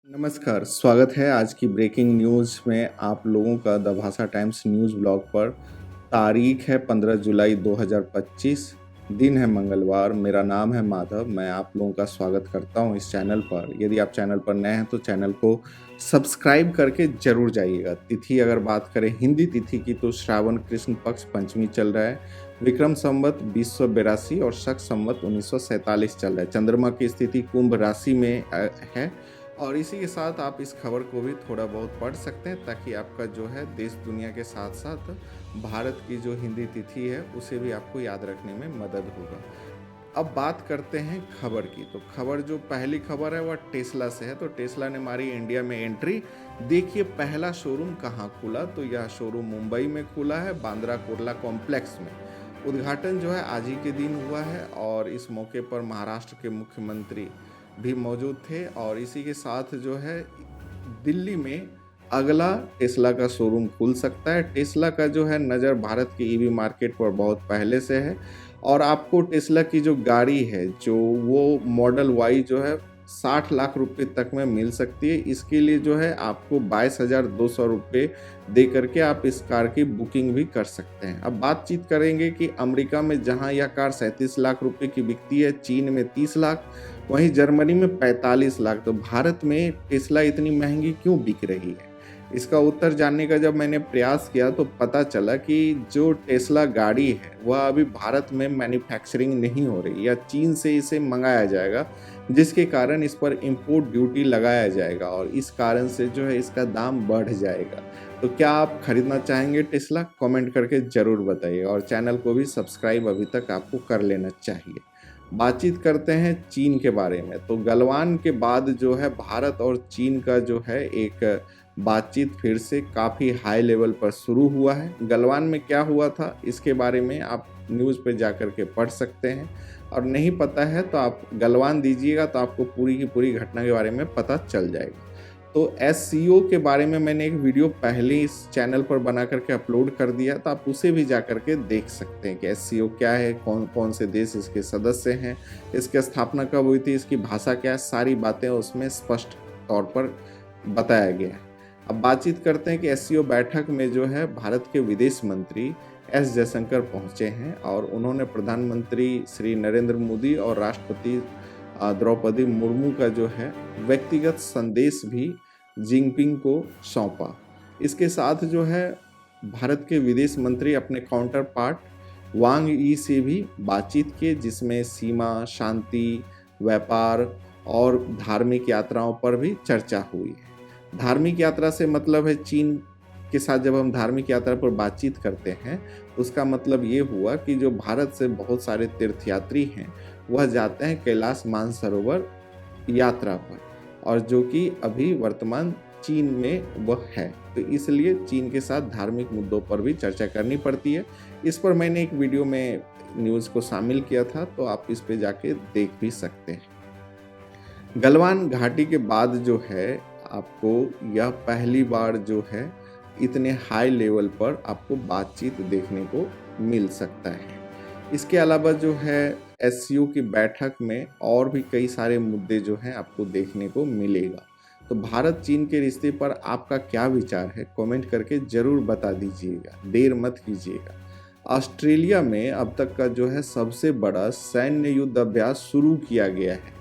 नमस्कार, स्वागत है आज की ब्रेकिंग न्यूज़ में आप लोगों का द भाषा टाइम्स न्यूज़ ब्लॉग पर। तारीख है 15 जुलाई 2025, दिन है मंगलवार। मेरा नाम है माधव। मैं आप लोगों का स्वागत करता हूं इस चैनल पर। यदि आप चैनल पर नए हैं तो चैनल को सब्सक्राइब करके ज़रूर जाइएगा। तिथि अगर बात करें हिंदी तिथि की तो श्रावण कृष्ण पक्ष पंचमी चल रहा है। विक्रम संवत 2082 और शक संवत 1947 चल रहा है। चंद्रमा की स्थिति कुंभ राशि में है। और इसी के साथ आप इस खबर को भी थोड़ा बहुत पढ़ सकते हैं ताकि आपका जो है देश दुनिया के साथ साथ भारत की जो हिंदी तिथि है उसे भी आपको याद रखने में मदद होगा। अब बात करते हैं खबर की। तो खबर जो पहली खबर है वह टेस्ला से है। तो टेस्ला ने मारी इंडिया में एंट्री। देखिए पहला शोरूम कहाँ खुला, तो यह शोरूम मुंबई में खुला है, बांद्रा कुर्ला कॉम्प्लेक्स में। उद्घाटन जो है आज ही के दिन हुआ है और इस मौके पर महाराष्ट्र के मुख्यमंत्री भी मौजूद थे। और इसी के साथ जो है दिल्ली में अगला टेस्ला का शोरूम खुल सकता है। टेस्ला का जो है नज़र भारत के ईवी मार्केट पर बहुत पहले से है और आपको टेस्ला की जो गाड़ी है जो वो मॉडल वाई जो है 60 लाख रुपए तक में मिल सकती है। इसके लिए जो है आपको 22,200 रुपये दे करके आप इस कार की बुकिंग भी कर सकते हैं। अब बातचीत करेंगे कि अमेरिका में जहां यह कार 37 लाख रुपए की बिकती है, चीन में 30 लाख, वहीं जर्मनी में 45 लाख। तो भारत में टेस्ला इतनी महंगी क्यों बिक रही है, इसका उत्तर जानने का जब मैंने प्रयास किया तो पता चला कि जो टेस्ला गाड़ी है वह अभी भारत में मैन्युफैक्चरिंग नहीं हो रही, या चीन से इसे मंगाया जाएगा जिसके कारण इस पर इंपोर्ट ड्यूटी लगाया जाएगा और इस कारण से जो है इसका दाम बढ़ जाएगा। तो क्या आप खरीदना चाहेंगे टेस्ला? कमेंट करके ज़रूर बताइए और चैनल को भी सब्सक्राइब अभी तक आपको कर लेना चाहिए। बातचीत करते हैं चीन के बारे में। तो गलवान के बाद जो है भारत और चीन का जो है एक बातचीत फिर से काफ़ी हाई लेवल पर शुरू हुआ है। गलवान में क्या हुआ था इसके बारे में आप न्यूज़ पे जा कर के पढ़ सकते हैं और नहीं पता है तो आप गलवान दीजिएगा तो आपको पूरी की पूरी घटना के बारे में पता चल जाएगा। तो एससीओ के बारे में मैंने एक वीडियो पहले इस चैनल पर बना करके अपलोड कर दिया, तो आप उसे भी जा करके देख सकते हैं कि एससीओ क्या है, कौन कौन से देश इसके सदस्य हैं, इसकी स्थापना कब हुई थी, इसकी भाषा क्या है, सारी बातें उसमें स्पष्ट तौर पर बताया गया है। अब बातचीत करते हैं कि एससीओ बैठक में जो है भारत के विदेश मंत्री एस जयशंकर पहुंचे हैं और उन्होंने प्रधानमंत्री श्री नरेंद्र मोदी और राष्ट्रपति द्रौपदी मुर्मू का जो है व्यक्तिगत संदेश भी जिनपिंग को सौंपा। इसके साथ जो है भारत के विदेश मंत्री अपने काउंटर पार्ट वांग यी से भी बातचीत की, जिसमें सीमा, शांति, व्यापार और धार्मिक यात्राओं पर भी चर्चा हुई है। धार्मिक यात्रा से मतलब है चीन के साथ जब हम धार्मिक यात्रा पर बातचीत करते हैं तो उसका मतलब ये हुआ कि जो भारत से बहुत सारे तीर्थयात्री हैं वह जाते हैं कैलाश मानसरोवर यात्रा पर, और जो कि अभी वर्तमान चीन में वह है। तो इसलिए चीन के साथ धार्मिक मुद्दों पर भी चर्चा करनी पड़ती है। इस पर मैंने एक वीडियो में न्यूज़ को शामिल किया था, तो आप इस पे जाके देख भी सकते हैं। गलवान घाटी के बाद जो है आपको यह पहली बार जो है इतने हाई लेवल पर आपको बातचीत देखने को मिल सकता है। इसके अलावा जो है एससीओ की बैठक में और भी कई सारे मुद्दे जो हैं आपको देखने को मिलेगा। तो भारत चीन के रिश्ते पर आपका क्या विचार है, कमेंट करके ज़रूर बता दीजिएगा, देर मत कीजिएगा। ऑस्ट्रेलिया में अब तक का जो है सबसे बड़ा सैन्य युद्ध अभ्यास शुरू किया गया है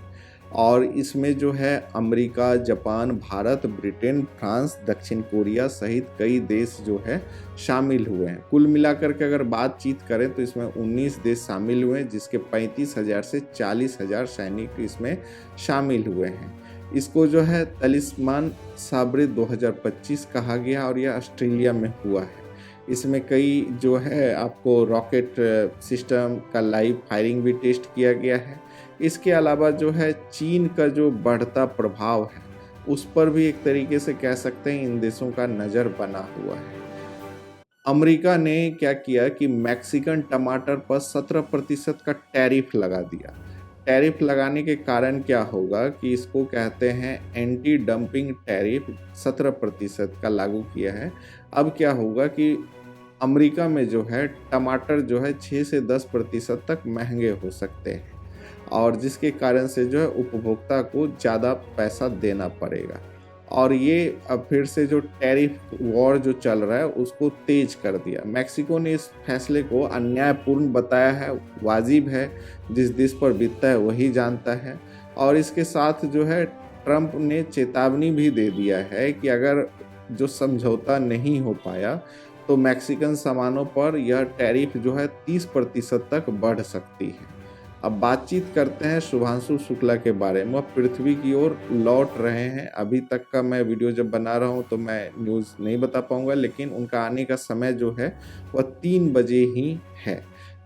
और इसमें जो है America, Japan, Bharat, Britain, France, दक्षिण कोरिया सहित कई देश जो है शामिल हुए हैं। कुल मिलाकर के अगर बातचीत करें तो इसमें 19 देश शामिल हुए हैं, जिसके 35,000 से 40,000 सैनिक इसमें शामिल हुए हैं। इसको जो है तलिस्मान साबरे 2025 कहा गया और यह ऑस्ट्रेलिया में हुआ है। इसमें कई जो है आपको रॉकेट सिस्टम का लाइव फायरिंग भी टेस्ट किया गया है। इसके अलावा जो है चीन का जो बढ़ता प्रभाव है उस पर भी एक तरीके से कह सकते हैं इन देशों का नज़र बना हुआ है। अमेरिका ने क्या किया कि मैक्सिकन टमाटर पर 17% का टैरिफ लगा दिया। टैरिफ लगाने के कारण क्या होगा कि इसको कहते हैं एंटी डंपिंग टैरिफ 17% का लागू किया है। अब क्या होगा कि अमेरिका में जो है टमाटर जो है 6 से 10% तक महंगे हो सकते हैं और जिसके कारण से जो है उपभोक्ता को ज़्यादा पैसा देना पड़ेगा। और ये अब फिर से जो टैरिफ वॉर जो चल रहा है उसको तेज कर दिया। मेक्सिको ने इस फैसले को अन्यायपूर्ण बताया है, वाजिब है, जिस देश पर बीतता है वही जानता है। और इसके साथ जो है ट्रंप ने चेतावनी भी दे दिया है कि अगर जो समझौता नहीं हो पाया तो मैक्सिकन सामानों पर यह टैरिफ जो है 30% तक बढ़ सकती है। अब बातचीत करते हैं शुभांशु शुक्ला के बारे में। वह पृथ्वी की ओर लौट रहे हैं। अभी तक का मैं वीडियो जब बना रहा हूं तो मैं न्यूज़ नहीं बता पाऊंगा, लेकिन उनका आने का समय जो है वह 3 बजे ही है।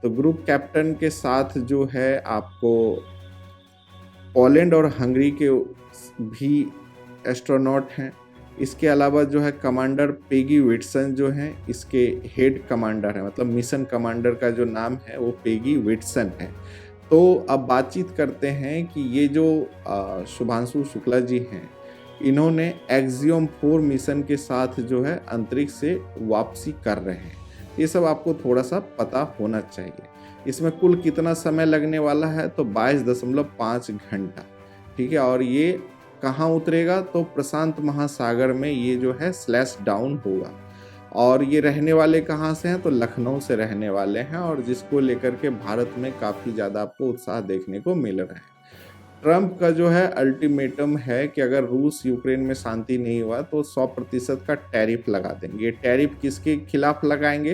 तो ग्रुप कैप्टन के साथ जो है आपको पोलैंड और हंगरी के भी एस्ट्रोनॉट हैं। इसके अलावा जो है कमांडर पेगी विटसन जो हैं इसके हेड कमांडर हैं, मतलब मिशन कमांडर का जो नाम है वो पेगी विटसन है। तो अब बातचीत करते हैं कि ये जो शुभांशु शुक्ला जी हैं, इन्होंने एक्सियोम 4 मिशन के साथ जो है अंतरिक्ष से वापसी कर रहे हैं। ये सब आपको थोड़ा सा पता होना चाहिए। इसमें कुल कितना समय लगने वाला है तो 22.5 घंटा, ठीक है। और ये कहाँ उतरेगा तो प्रशांत महासागर में ये जो है स्लैश डाउन होगा। और ये रहने वाले कहाँ से हैं तो लखनऊ से रहने वाले हैं, और जिसको लेकर के भारत में काफ़ी ज़्यादा आपको उत्साह देखने को मिल रहा है। ट्रंप का जो है अल्टीमेटम है कि अगर रूस यूक्रेन में शांति नहीं हुआ तो 100% का टैरिफ लगा देंगे। ये टैरिफ किसके खिलाफ लगाएंगे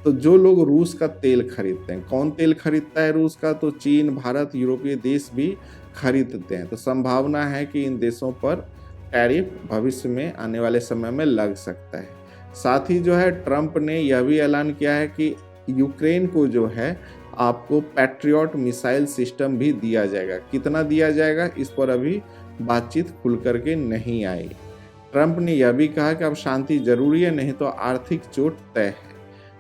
तो जो लोग रूस का तेल खरीदते हैं। कौन तेल खरीदता है रूस का तो चीन, भारत, यूरोपीय देश भी खरीदते हैं। तो संभावना है कि इन देशों पर टैरिफ भविष्य में आने वाले समय में लग सकता है। साथ ही जो है ट्रंप ने यह भी ऐलान किया है कि यूक्रेन को जो है आपको पैट्रियट मिसाइल सिस्टम भी दिया जाएगा। कितना दिया जाएगा इस पर अभी बातचीत खुल करके नहीं आई। ट्रंप ने यह भी कहा कि अब शांति जरूरी है, नहीं तो आर्थिक चोट तय है।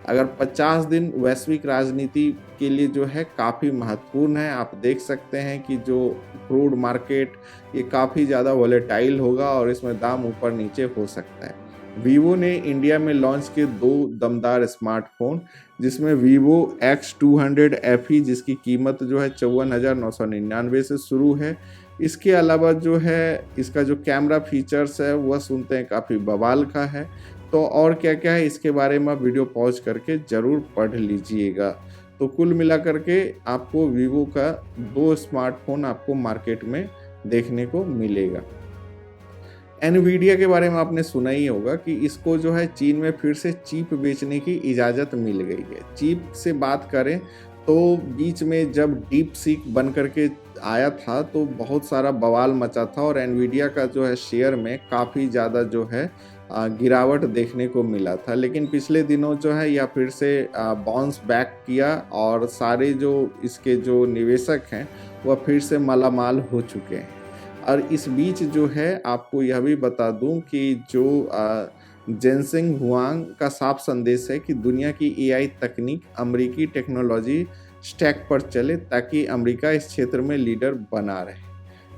अगर 50 दिन वैश्विक राजनीति के लिए जो है काफ़ी महत्वपूर्ण है। आप देख सकते हैं कि जो क्रूड मार्केट ये काफ़ी ज़्यादा वॉलेटाइल होगा और इसमें दाम ऊपर नीचे हो सकता है। वीवो ने इंडिया में लॉन्च किए 2 दमदार स्मार्टफोन, जिसमें वीवो X200 FE जिसकी कीमत जो है 54,999 से शुरू है। इसके अलावा जो है इसका जो कैमरा फीचर्स है वह सुनते हैं काफ़ी बवाल का है। तो और क्या क्या है इसके बारे में आप वीडियो पॉज करके ज़रूर पढ़ लीजिएगा। तो कुल मिला करके आपको वीवो का 2 स्मार्टफोन आपको मार्केट में देखने को मिलेगा। एनवीडिया के बारे में आपने सुना ही होगा कि इसको जो है चीन में फिर से चिप बेचने की इजाज़त मिल गई है। चिप से बात करें तो बीच में जब डीप सीक बन करके आया था तो बहुत सारा बवाल मचा था और एनवीडिया का जो है शेयर में काफ़ी ज़्यादा जो है गिरावट देखने को मिला था। लेकिन पिछले दिनों जो है यह फिर से बाउंस बैक किया और सारे जो इसके जो निवेशक हैं वह फिर से मालामाल हो चुके हैं। और इस बीच जो है आपको यह भी बता दूं कि जो जेनसेंग हुआंग का साफ संदेश है कि दुनिया की एआई तकनीक अमेरिकी टेक्नोलॉजी स्टैक पर चले ताकि अमेरिका इस क्षेत्र में लीडर बना रहे,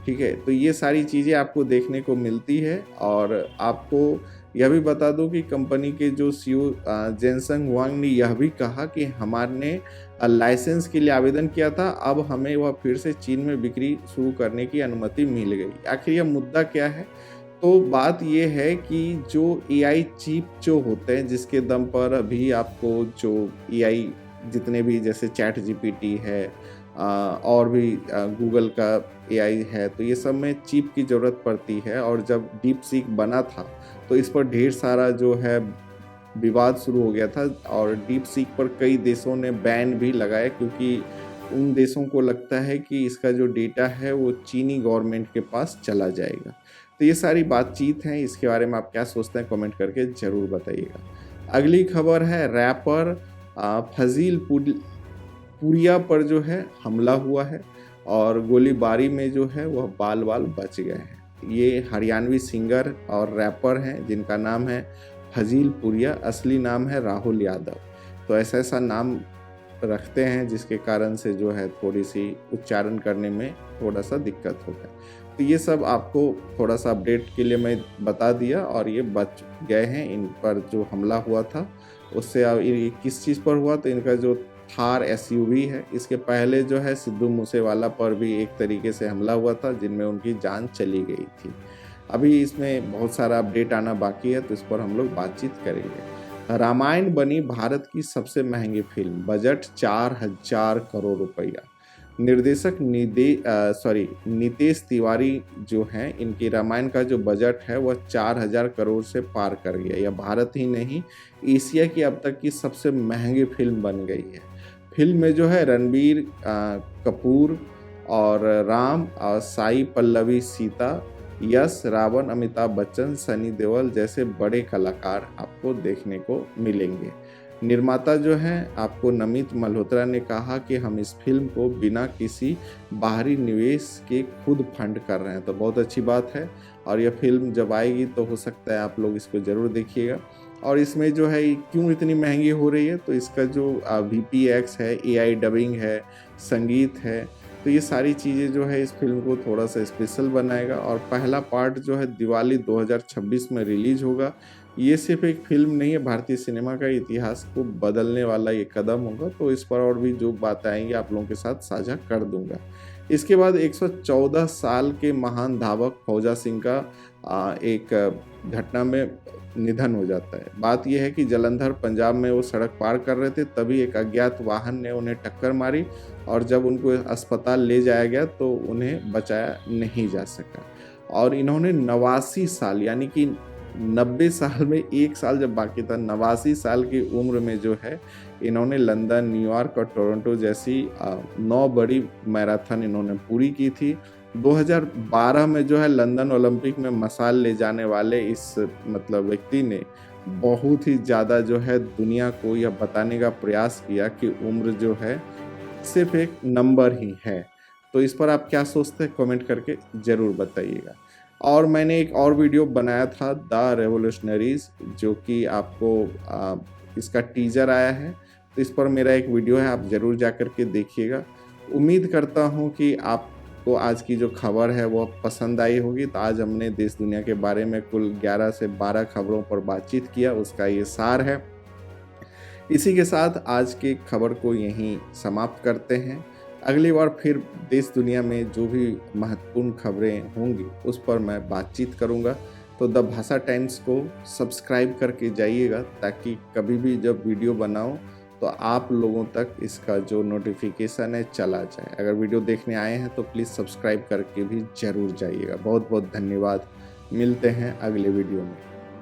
ठीक है। तो ये सारी चीज़ें आपको देखने को मिलती है। और आपको यह भी बता दूं कि कंपनी के जो सीईओ जेनसेंग हुआंग ने यह भी कहा कि हमारे लाइसेंस के लिए आवेदन किया था, अब हमें वह फिर से चीन में बिक्री शुरू करने की अनुमति मिल गई। आखिर यह मुद्दा क्या है तो बात यह है कि जो एआई चिप जो होते हैं जिसके दम पर अभी आपको जो एआई जितने भी जैसे चैट जीपीटी है और भी गूगल का एआई है, तो ये सब में चिप की ज़रूरत पड़ती है। और जब डीप सीक बना था तो इस पर ढेर सारा जो है विवाद शुरू हो गया था और डीप सीक पर कई देशों ने बैन भी लगाया, क्योंकि उन देशों को लगता है कि इसका जो डेटा है वो चीनी गवर्नमेंट के पास चला जाएगा। तो ये सारी बातचीत है, इसके बारे में आप क्या सोचते हैं कमेंट करके ज़रूर बताइएगा। अगली खबर है रैपर फजील पुरिया पर जो है हमला हुआ है और गोलीबारी में जो है वह बाल बाल बच गए हैं। ये हरियाणवी सिंगर और रैपर हैं जिनका नाम है फजील पुरिया, असली नाम है राहुल यादव। तो ऐसा नाम रखते हैं जिसके कारण से जो है थोड़ी सी उच्चारण करने में थोड़ा सा दिक्कत होता है। तो ये सब आपको थोड़ा सा अपडेट के लिए मैं बता दिया और ये बच गए हैं। इन पर जो हमला हुआ था उससे ये किस चीज़ पर हुआ तो इनका जो थार एसयूवी है, इसके पहले जो है सिद्धू मूसेवाला पर भी एक तरीके से हमला हुआ था जिनमें उनकी जान चली गई थी। अभी इसमें बहुत सारा अपडेट आना बाकी है, तो इस पर हम लोग बातचीत करेंगे। रामायण बनी भारत की सबसे महंगी फिल्म, बजट 4000 करोड़ रुपया। निर्देशक नितेश तिवारी जो हैं, इनकी रामायण का जो बजट है वह 4000 करोड़ से पार कर गया। यह भारत ही नहीं, एशिया की अब तक की सबसे महंगी फिल्म बन गई है। फिल्म में जो है रणबीर कपूर और राम और साई पल्लवी सीता, यश, रावण, अमिताभ बच्चन, सनी देओल जैसे बड़े कलाकार आपको देखने को मिलेंगे। निर्माता जो हैं आपको नमित मल्होत्रा ने कहा कि हम इस फिल्म को बिना किसी बाहरी निवेश के खुद फंड कर रहे हैं, तो बहुत अच्छी बात है। और यह फिल्म जब आएगी तो हो सकता है आप लोग इसको ज़रूर देखिएगा। और इसमें जो है क्यों इतनी महंगी हो रही है, तो इसका जो VPX है, AI डबिंग है, संगीत है, तो ये सारी चीज़ें जो है इस फिल्म को थोड़ा सा स्पेशल बनाएगा। और पहला पार्ट जो है दिवाली 2026 में रिलीज होगा। ये सिर्फ एक फिल्म नहीं है, भारतीय सिनेमा का इतिहास को बदलने वाला ये कदम होगा। तो इस पर और भी जो बातें आएंगी आप लोगों के साथ साझा कर दूंगा। इसके बाद 114 साल के महान धावक फौजा सिंह का एक घटना में निधन हो जाता है। बात यह है कि जलंधर पंजाब में वो सड़क पार कर रहे थे, तभी एक अज्ञात वाहन ने उन्हें टक्कर मारी और जब उनको अस्पताल ले जाया गया तो उन्हें बचाया नहीं जा सका। और इन्होंने 89 साल, यानी कि 90 साल में एक साल जब बाकी था, 89 साल की उम्र में जो है इन्होंने लंदन, न्यूयॉर्क और टोरंटो जैसी 9 बड़ी मैराथन इन्होंने पूरी की थी। 2012 में जो है लंदन ओलंपिक में मशाल ले जाने वाले इस व्यक्ति ने बहुत ही ज़्यादा जो है दुनिया को यह बताने का प्रयास किया कि उम्र जो है सिर्फ एक नंबर ही है। तो इस पर आप क्या सोचते हैं, कमेंट करके ज़रूर बताइएगा। और मैंने एक और वीडियो बनाया था द रेवोल्यूशनरीज, जो कि आपको इसका टीजर आया है, तो इस पर मेरा एक वीडियो है, आप ज़रूर जा कर के देखिएगा। उम्मीद करता हूँ कि आपको आज की जो खबर है वो पसंद आई होगी। तो आज हमने देश दुनिया के बारे में कुल 11 से 12 खबरों पर बातचीत किया, उसका ये सार है। इसी के साथ आज की खबर को यहीं समाप्त करते हैं। अगली बार फिर देश दुनिया में जो भी महत्वपूर्ण खबरें होंगी उस पर मैं बातचीत करूंगा। तो द भाषा टाइम्स को सब्सक्राइब करके जाइएगा, ताकि कभी भी जब वीडियो बनाऊं तो आप लोगों तक इसका जो नोटिफिकेशन है चला जाए। अगर वीडियो देखने आए हैं तो प्लीज़ सब्सक्राइब करके भी ज़रूर जाइएगा। बहुत बहुत धन्यवाद। मिलते हैं अगले वीडियो में।